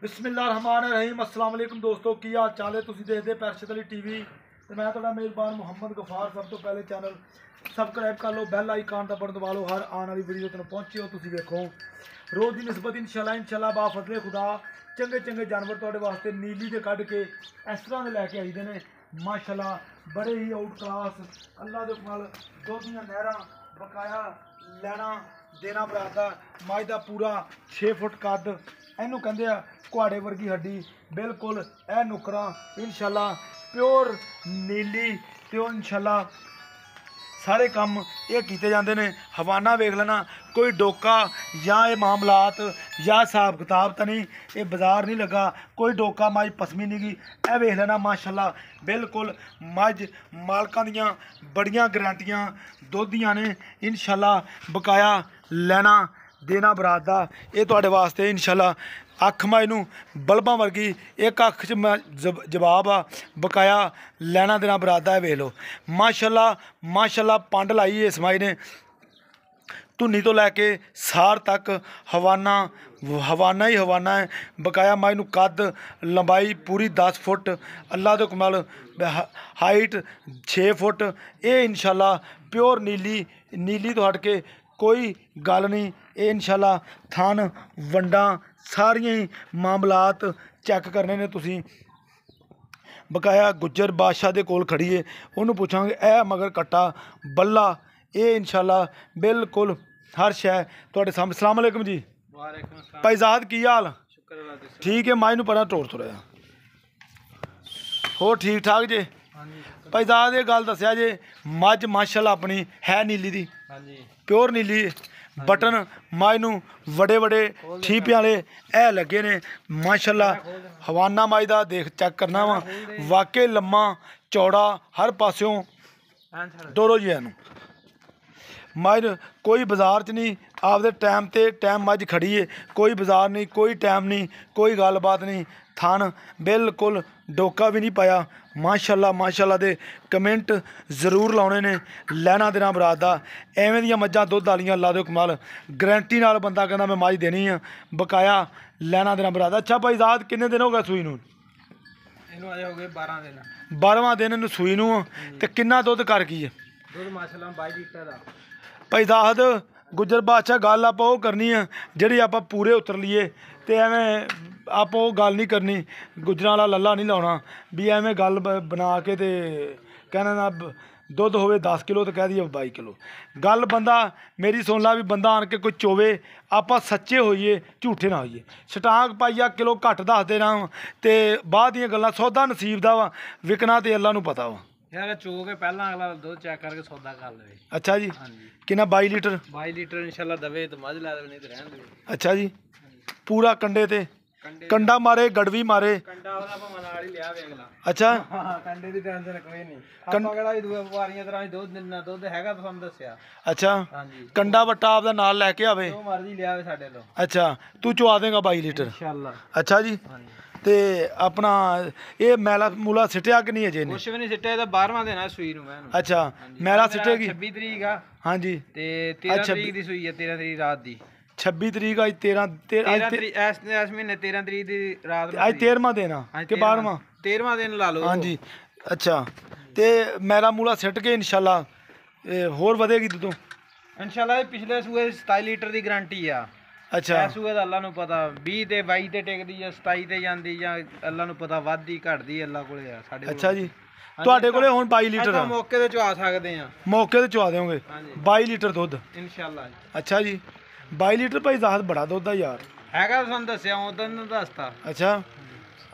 बिस्मिल्लाहिर्रहमानिर्रहीम अस्सलाम वालेकुम दोस्तों की हाल चाल है। तुसीं देखदे पैरशद अली टीवी ते मैं तुहाडा मेज़बान मुहम्मद गफार। सब तो पहले चैनल सबसक्राइब कर लो, बैल आइकन का बटन दबा लो, हर आने वाली वीडियो तक पहुँचे हो। तुसीं देखो रोज़ की निस्बत इंशाल्लाह बाफजले खुदा चंगे चंगे जानवर तुहाडे वास्ते नीली दे कढ के इस तरह के लैके आईदे ने माशाल्लाह, बड़े ही आउट क्लास अल्लाह दे नाल दुध दियां नहरां बकाया लैना देना बरादा मझ का पूरा 6 फुट कद इनू कहते हैं कुहाड़े वर्गी हड्डी बिल्कुल ए नुकरा इंशाल्लाह प्योर नीली तो इंशाल्लाह सारे काम ये किए जाते हैं। हवाना वेख लेना कोई डोका या ये मामलात या हिसाब किताब तो नहीं, ये बाजार नहीं लगा कोई डोका मझ पसमी नहीं गई ए वेख लेना माशाल्लाह बिल्कुल मझ मालकां दियां बड़ियां गारंटियां दुध दियां ने इंशाल्लाह बकाया लेना देना बरादा ये तुहाडे वास्ते इंशाल्लाह। अख मायनू बल्बां वर्गी एक अख च जवाब आ बकाया लेना देना बरादा है। वेख लो माशाल्लाह माशाल्लाह पंड लाई इस माई ने धुनी तो लैके सार तक हवाना हवाना ही हवाना है बकाया माई नू कद लंबाई पूरी 10 फुट अल्लाह दे कमाल हाइट 6 फुट ये इंशाल्लाह प्योर नीली नीली तो हट के कोई गल नहीं। ये इंशाल्लाह थान वंडा सारियां ही मामलात चैक करने ने तुसीं बकाया गुज्जर बादशाह दे कोल खड़ी है उन्होंने पूछांगे ए मगर कट्टा बल्ला ये इंशाल्लाह बिल्कुल हर शय तुहाडे सामने। अस्सलाम वालेकुम जी भाईजाद की हाल ठीक है माई नू परा तोड़ तुरया हो ठीक ठाक जे भाईजाद ये गल दस्या जे मझ माशाल्लाह अपनी है नीली दी प्योर नीली बटन माई नू बड़े बड़े ठीपे वाले ए लगे ने माशाल्लाह हवाना माई दा देख चेक करना वा वाकई लम्मा चौड़ा हर पास्यों दोरो जी नू मझ कोई बाजार च नहीं आपदे टाइम ते टाइम मझ खड़ी है कोई बाजार नहीं कोई टाइम नहीं कोई गलबात नहीं थान बिल्कुल डोका भी नहीं पाया माशाल्लाह माशाल्लाह दे कमेंट जरूर लाने ने लैना देना बरादा एवें दियां मज्जां दुध वालियां अल्लाह दे कमाल गारंटी नाल बंदा कहंदा मैं मझ देनी है बकाया लैना देना बरादा। अच्छा भाईजाद किन्ने दिन हो गए सूई नू? इहनू अजे हो गए 12 दिन 12वां दिन इहनू सूई नू ते किन्ना दुध कर गई है? दुध माशाल्लाह 22 लीटर दा। भाईजाद गुज्जर बादशाह गल आप करनी है जी आप पूरे उतर लीए तो एवें आप गल नहीं करनी गुजरां वाला लल्ला नहीं लाना भी एवें गल बना के ते कहना ना दुध होवे 10 किलो तो कह दिए 22 किलो गल बंदा मेरी सुन ला भी बंदा आन के कोई चोवे आप सच्चे होइए झूठे ना होइए स्टाक पाइया किलो घट दस देना तो बाद दियां गल्लां सौदा नसीब दा वा विकना तो अल्लाह नू पता वा यार चो के पहला अगला दुध चेक करके सौदा कर ले। अच्छा जी कितना 22 लीटर 22 लीटर इंशाल्लाह दवे तो मज ला दे नहीं तो रहन दे। अच्छा जी पूरा कंडे ते कंडा मारे गड़वी मारे कंडा वाला भाਵੇਂ ਨਾਲ ਹੀ ਲਿਆ ਵੇ ਅਗਲਾ। अच्छा ਹਾਂ ਕੰਡੇ ਦੀ ਟੈਨਸ਼ਨ ਕੋਈ ਨਹੀਂ ਆਪਾਂ ਕਿਹੜਾ ਵੀ ਦੂਆ ਵਪਾਰੀਆਂ ਤਰ੍ਹਾਂ ਹੀ ਦੁੱਧ ਦਿੰਨਾ ਦੁੱਧ ਹੈਗਾ ਤੁਹਾਨੂੰ ਦੱਸਿਆ। अच्छा ਹਾਂਜੀ कंडा वट्टा आपदा नाल लैके आवे ਜੋ ਮਰਜ਼ੀ ਲਿਆਵੇ ਸਾਡੇ ਤੋਂ। अच्छा तू चुआ देगा 22 लीटर इंशाल्लाह। अच्छा जी ਹਾਂਜੀ ते अपना ये मैला मूला सिटिया कि नहीं अजे ने? ਕੁਛ ਵੀ ਨਹੀਂ ਸਿੱਟਿਆ ਇਹਦਾ 12ਵਾਂ ਦਿਨ ਆ ਸੂਈ ਨੂੰ ਮੈਂ ਇਹਨੂੰ। अच्छा मैला सिटेगी 26 ਤਰੀਕ ਆ हाँ जी ਤੇ 13 ਤਰੀਕ ਦੀ ਸੂਈ ਹੈ 13 ਤਰੀਕ ਰਾਤ ਦੀ 26 तरीक आज 13 13 ਤਰੀਕ ਇਸ ਮਹੀਨੇ 13 ਤਰੀਕ ਦੀ ਰਾਤ ਨੂੰ आज 13वां देना कि 12वां 13ਵਾਂ ਦਿਨ ਲਾ ਲਓ। हाँ जी अच्छा ते मैला मूला सिट के इंशाल्लाह होर वधेगी दूधों इंशाल्लाह पिछले सूए 27 लीटर ਦੀ ਗਾਰੰਟੀ ਆ। अच्छा ਇਹ ਸੂਏ ਦਾ ਅੱਲਾ ਨੂੰ ਪਤਾ 20 ਤੇ 22 ਤੇ ਟਿਕਦੀ ਜਾਂ 27 ਤੇ ਜਾਂਦੀ ਜਾਂ ਅੱਲਾ ਨੂੰ ਪਤਾ ਵੱਧਦੀ ਘਟਦੀ ਅੱਲਾ ਕੋਲੇ ਆ ਸਾਡੇ ਕੋਲ। अच्छा जी ਤੁਹਾਡੇ ਕੋਲੇ ਹੁਣ 22 ਲੀਟਰ ਆਪਾਂ ਮੌਕੇ ਤੇ ਚੁਆ ਸਕਦੇ ਆ ਮੌਕੇ ਤੇ ਚੁਆ ਦੇਵੋਗੇ 22 ਲੀਟਰ ਦੁੱਧ इंशाल्लाह। अच्छा जी 22 लीटर भाई ज़ाहद बड़ा दुध है यार ਹੈਗਾ ਤੁਹਾਨੂੰ ਦੱਸਿਆ ਉਦੋਂ ਨੂੰ ਦੱਸਤਾ। अच्छा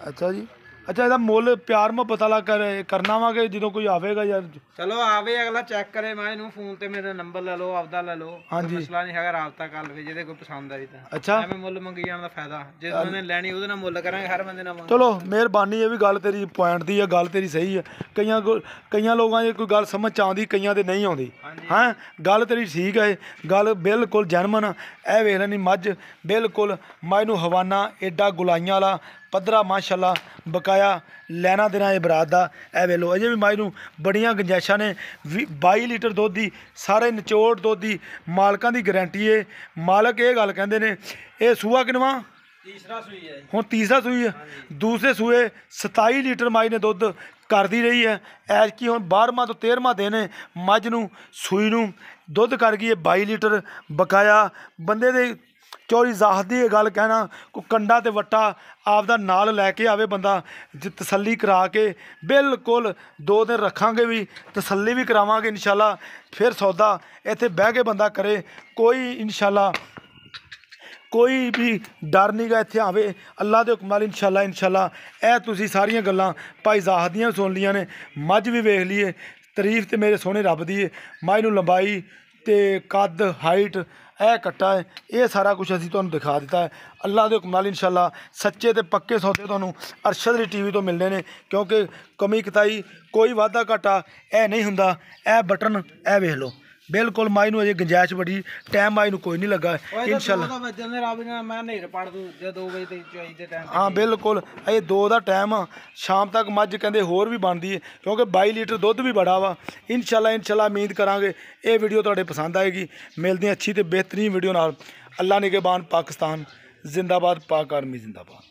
अच्छा जी अच्छा ਇਹਦਾ ਮੁੱਲ ਪਿਆਰ ਮੁਹੱਬਤ ਵਾਲਾ ਕਰਨਾ ਵਾ ਕਿ ਜਦੋਂ ਕੋਈ ਆਵੇਗਾ ਯਾਰ? ਚਲੋ ਆਵੇ ਅਗਲਾ ਚੈੱਕ ਕਰੇ ਮੈਂ ਇਹਨੂੰ ਫੋਨ ਤੇ ਮੇਰਾ ਨੰਬਰ ਲੈ ਲਓ ਆਪਦਾ ਲੈ ਲਓ ਹਾਂਜੀ। ਮਸਲਾ ਨਹੀਂ ਹੈਗਾ ਰਾਬਤਾ ਕਰ ਲਵੇ ਜਿਹਦੇ ਕੋਈ ਪਸੰਦ ਆਈ ਤਾਂ। अच्छा ਐਵੇਂ ਮੁੱਲ ਮੰਗੀ ਜਾਣ ਦਾ ਫਾਇਦਾ ਜੇ ਉਹਨੇ ਲੈਣੀ ਉਹਦੇ ਨਾਲ ਮੁੱਲ ਕਰਾਂਗੇ ਹਰ ਬੰਦੇ ਨਾਲ। चलो मेहरबानी ये भी गल तेरी पॉइंट दी है गल तेरी सही है कईयां लोगों की कोई गल समझ आती कईयां दे नहीं आती हाँ गल तेरी ठीक है गल बिल्कुल जैनमन ए वेख लैनी मझ बिल्कुल मझ नू हवाना एडा गुलाइयां वाला पद्धरा माशाल्लाह बकाया लैना देना ये बरात का ए वे लो अजे भी मझ नू बड़ियां गुंजाइशां ने 22 लीटर दुध की सारे निचोड़ दुध की मालकां की गारंटी है। मालक ये गल कहंदे ने ये सूआ किनवा ਤੀਸਰਾ ਸੂਈ ਹੈ ਜੀ। ਹੁਣ ਤੀਸਰਾ ਸੂਈ ਹੈ। ਦੂਸਰੇ ਸੂਏ 27 ਲੀਟਰ ਮੱਝ ਨੇ ਦੁੱਧ ਕਰਦੀ ਰਹੀ ਹੈ। ਐਤਕੀ ਹੁਣ 12ਵਾਂ ਤੋਂ 13ਵਾਂ ਦਿਨ ਹੈ ਮੱਝ ਨੂੰ ਸੂਈ ਨੂੰ, ਦੁੱਧ ਕਰ ਗਈ ਹੈ 22 ਲੀਟਰ ਬਕਾਇਆ। ਬੰਦੇ ਦੇ ਚੋਰੀ ਜ਼ਾਹਤ ਦੀ ਇਹ ਗੱਲ ਕਹਿਣਾ, ਕੋਈ ਕੰਡਾ ਤੇ ਵੱਟਾ ਆਪਦਾ ਨਾਲ ਲੈ ਕੇ ਆਵੇ ਬੰਦਾ, ਤਸੱਲੀ ਕਰਾ ਕੇ ਬਿਲਕੁਲ 2 ਦਿਨ ਰੱਖਾਂਗੇ ਵੀ, ਤਸੱਲੀ ਵੀ ਕਰਾਵਾਂਗੇ ਇਨਸ਼ਾਅੱਲਾ। ਫਿਰ ਸੌਦਾ ਇੱਥੇ ਬਹਿ ਕੇ ਬੰਦਾ ਕਰੇ, ਕੋਈ ਇਨਸ਼ਾਅੱਲਾ ਕੋਈ ਵੀ ਡਰ ਨਹੀਂ ਗਾ ਇੱਥੇ ਆਵੇ ਅੱਲਾ ਦੇ ਹੁਕਮ ਨਾਲ ਇਨਸ਼ਾਅੱਲਾ। ਇਹ ਤੁਸੀਂ ਸਾਰੀਆਂ ਗੱਲਾਂ ਭਾਈ ਜ਼ਾਹਦ ਦੀਆਂ ਸੁਣ ਲੀਆਂ ਨੇ, ਮੱਝ ਵੀ ਵੇਖ ਲਈਏ, ਤਾਰੀਫ ਤੇ ਮੇਰੇ ਸੋਹਣੇ ਰੱਬ ਦੀ ਹੈ। ਮੱਝ ਨੂੰ ਲੰਬਾਈ ਤੇ ਕੱਦ ਹਾਈਟ ਇਹ ਕੱਟਾ ਹੈ, ਇਹ ਸਾਰਾ ਕੁਝ ਅਸੀਂ ਤੁਹਾਨੂੰ ਦਿਖਾ ਦਿੱਤਾ ਹੈ। ਅੱਲਾ ਦੇ ਹੁਕਮ ਨਾਲ ਇਨਸ਼ਾਅੱਲਾ ਸੱਚੇ ਤੇ ਪੱਕੇ ਸੌਦੇ ਤੁਹਾਨੂੰ ਅਰਸ਼ਦ ਦੀ ਟੀਵੀ ਤੋਂ ਮਿਲਣੇ ਨੇ, ਕਿਉਂਕਿ ਕਮੀ ਕਤਾਈ ਕੋਈ ਵਾਧਾ ਘਾਟਾ ਇਹ ਨਹੀਂ ਹੁੰਦਾ। ਇਹ ਬਟਨ ਇਹ ਵੇਖ ਲਓ, ਬਿਲਕੁਲ ਮਾਈ ਨੂੰ ਅਜੇ ਗੁੰਜਾਇਸ਼ ਬੜੀ, ਟਾਈਮ ਮਾਈ ਨੂੰ ਕੋਈ ਨਹੀਂ ਲੱਗਾ ਇਨਸ਼ਾਅੱਲਾ। ਮੈਂ ਨੇਰ ਪੜ ਦੂੰ ਜੇ 2 ਵਜੇ ਤੇ ਚੋਈ ਦੇ ਟਾਈਮ। ਹਾਂ ਬਿਲਕੁਲ, ਇਹ 2 ਦਾ ਟਾਈਮ ਆ, ਸ਼ਾਮ ਤੱਕ ਮੱਝ ਕਹਿੰਦੇ ਹੋਰ ਵੀ ਬਣਦੀ ਹੈ, ਕਿਉਂਕਿ 22 ਲੀਟਰ ਦੁੱਧ ਵੀ ਬੜਾ ਵਾ। ਇਨਸ਼ਾਅੱਲਾ ਉਮੀਦ ਕਰਾਂਗੇ ਇਹ ਵੀਡੀਓ ਤੁਹਾਡੇ ਪਸੰਦ ਆਏਗੀ। ਮਿਲਦੇ ਹਾਂ ਅੱਛੀ ਤੇ ਬਿਹਤਰੀਨ ਵੀਡੀਓ ਨਾਲ। ਅੱਲਾ ਨਿਗਹਿਬਾਨ ਪਾਕਿਸਤਾਨ ਜ਼ਿੰਦਾਬਾਦ, ਪਾਕ ਆਰਮੀ ਜ਼ਿੰਦਾਬਾਦ।